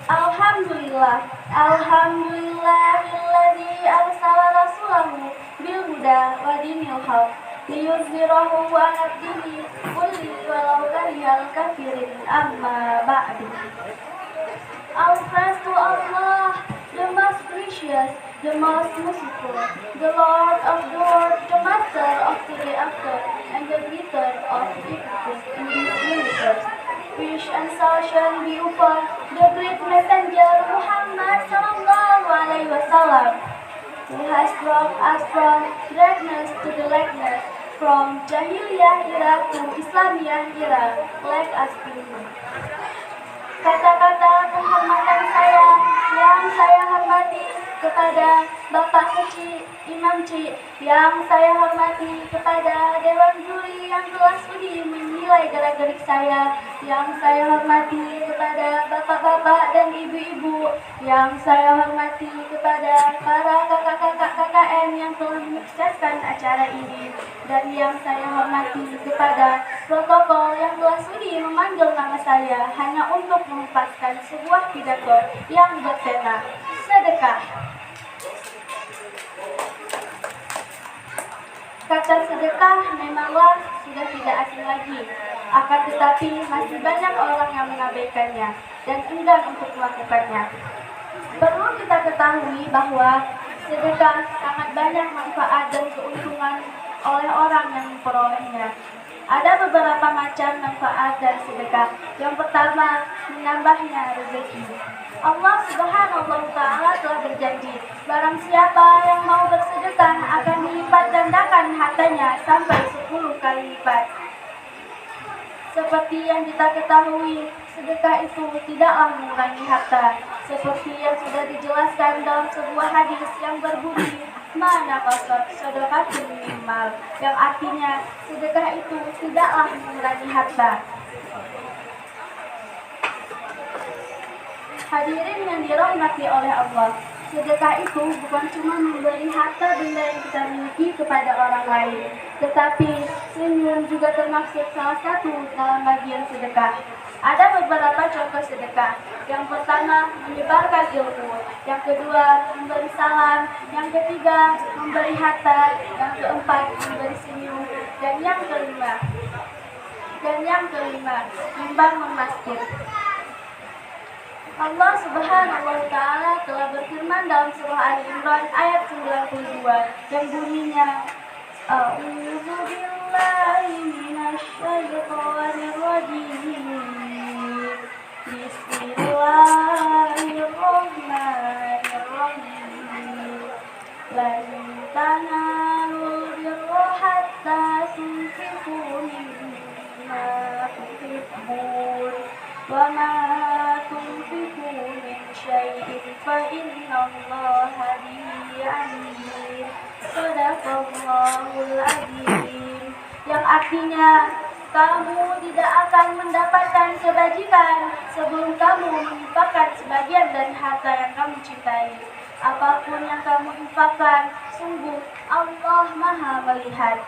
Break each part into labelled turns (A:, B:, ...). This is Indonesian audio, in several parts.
A: Alhamdulillah, alhamdulillahilladzi arsala rasulahu bil huda wa dinil haq liyuzhirahu 'ala dini kulli walau karihal kafirin. Amma ba'du. All praise to Allah, the most gracious, the most merciful, the Lord of the world, the master of the hereafter, and the creator of everything in this universe. Peace and salvation be upon the great messenger Muhammad sallallahu alaihi wasallam, who has brought us from darkness to the lightness, from Jahiliyah era to Islamiyah era. Let us begin. Kata-kata penghormatan saya yang saya hormati kepada Bapak Kecil Imam C, yang saya hormati kepada Dewan Juri yang telah sudi menilai gerak-gerik saya, yang saya hormati kepada bapak-bapak dan ibu-ibu, yang saya hormati kepada para kakak-kakak KKN yang telah menyukseskan acara ini, dan yang saya hormati kepada protokol yang telah sudi memanggil nama saya hanya untuk mengucapkan sebuah pidato yang bertema sedekah. Kata sedekah memanglah sudah tidak asing lagi, akan tetapi masih banyak orang yang mengabaikannya dan enggan untuk melakukannya. Perlu kita ketahui bahwa sedekah sangat banyak manfaat dan keuntungan oleh orang yang memperolehnya. Ada beberapa macam manfaat dari sedekah. Yang pertama, menambahnya rezeki. Allah Subhanahu wa Ta'ala telah berjanji, barang siapa yang mau bersedekah akan dilipat gandakan hartanya sampai 10 kali lipat. Seperti yang kita ketahui, sedekah itu tidaklah mengurangi harta, seperti yang sudah dijelaskan dalam sebuah hadis yang berbunyi mana qasat sedekatun minimal, yang artinya sedekah itu tidaklah mengurangi harta. Hadirin yang dirahmati oleh Allah, sedekah itu bukan cuma memberi harta benda yang kita miliki kepada orang lain, tetapi senyum juga termasuk salah satu dalam bagian sedekah. Ada beberapa contoh sedekah. Yang pertama, menyebarkan ilmu. Yang kedua, memberi salam. Yang ketiga, memberi harta. Yang keempat, memberi senyum. Dan yang kelima, membangun masjid. Allah Subhanahu wa Ta'ala telah berfirman dalam surah Ali Imran ayat 92 yang bunyinya A'udzu billahi minasy syaithanir rajim. Bismillahirrahmanirrahim. Lan tanalul birra hatta tunfiqu mimma tuhibbun wa ma tunfiqu min syai'in fa innallaha bihi alim. Shadaqallahul azim. Yang artinya, kamu tidak akan mendapatkan kebajikan sebelum kamu menginfakkan sebagian dari harta yang kamu cintai. Apapun yang kamu infakkan, sungguh Allah Maha melihat.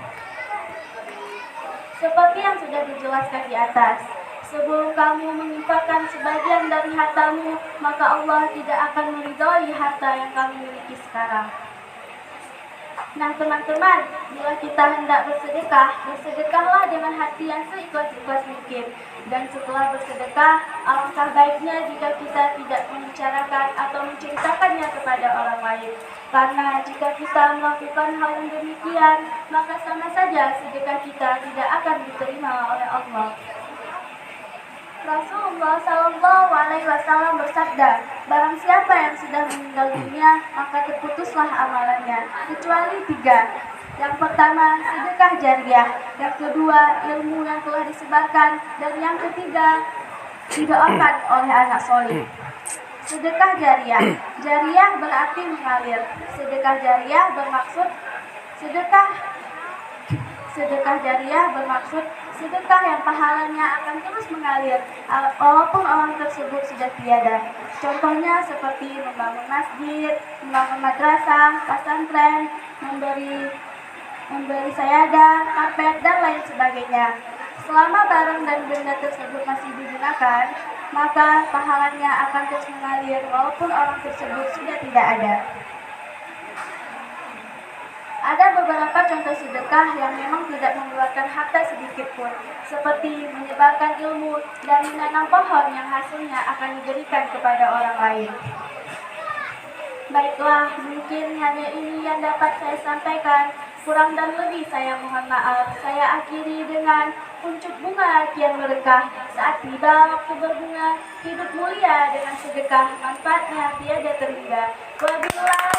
A: Seperti yang sudah dijelaskan di atas, sebelum kamu menginfakkan sebagian dari hartamu, maka Allah tidak akan meridhai harta yang kamu miliki sekarang. Nah teman-teman, bila kita hendak bersedekah, bersedekahlah dengan hati yang seikhlas-ikhlas mungkin. Dan setelah bersedekah, alangkah baiknya jika kita tidak membicarakan atau menceritakannya kepada orang lain. Karena jika kita melakukan hal yang demikian, maka sama saja sedekah kita tidak akan diterima oleh Allah. Rasulullah Shallallahu Alaihi Wasallam bersabda, barang siapa yang sudah meninggal dunia, maka terputuslah amalannya, kecuali 3. Yang pertama, sedekah jariah. Yang kedua, ilmu yang telah disebarkan. Dan yang ketiga, didoakan oleh anak soleh. Sedekah jariah. Jariah berarti mengalir. Sedekah jariah bermaksud Sedekah jariah bermaksud sedekah yang pahalanya akan terus mengalir walaupun orang tersebut sudah tiada. Contohnya seperti membangun masjid, membangun madrasah, pesantren, memberi sayadah, karpet, dan lain sebagainya. Selama barang dan benda tersebut masih digunakan, maka pahalanya akan terus mengalir walaupun orang tersebut sudah tidak ada. Ada beberapa contoh sedekah yang memang tidak mengeluarkan harta sedikit pun, seperti menyebarkan ilmu dan menanam pohon yang hasilnya akan diberikan kepada orang lain. Baiklah, mungkin hanya ini yang dapat saya sampaikan. Kurang dan lebih saya mohon maaf. Saya akhiri dengan kuncup bunga kian berkah. Saat tiba waktu berbunga, hidup mulia dengan sedekah, manfaatnya tiada terhingga. Wabillahi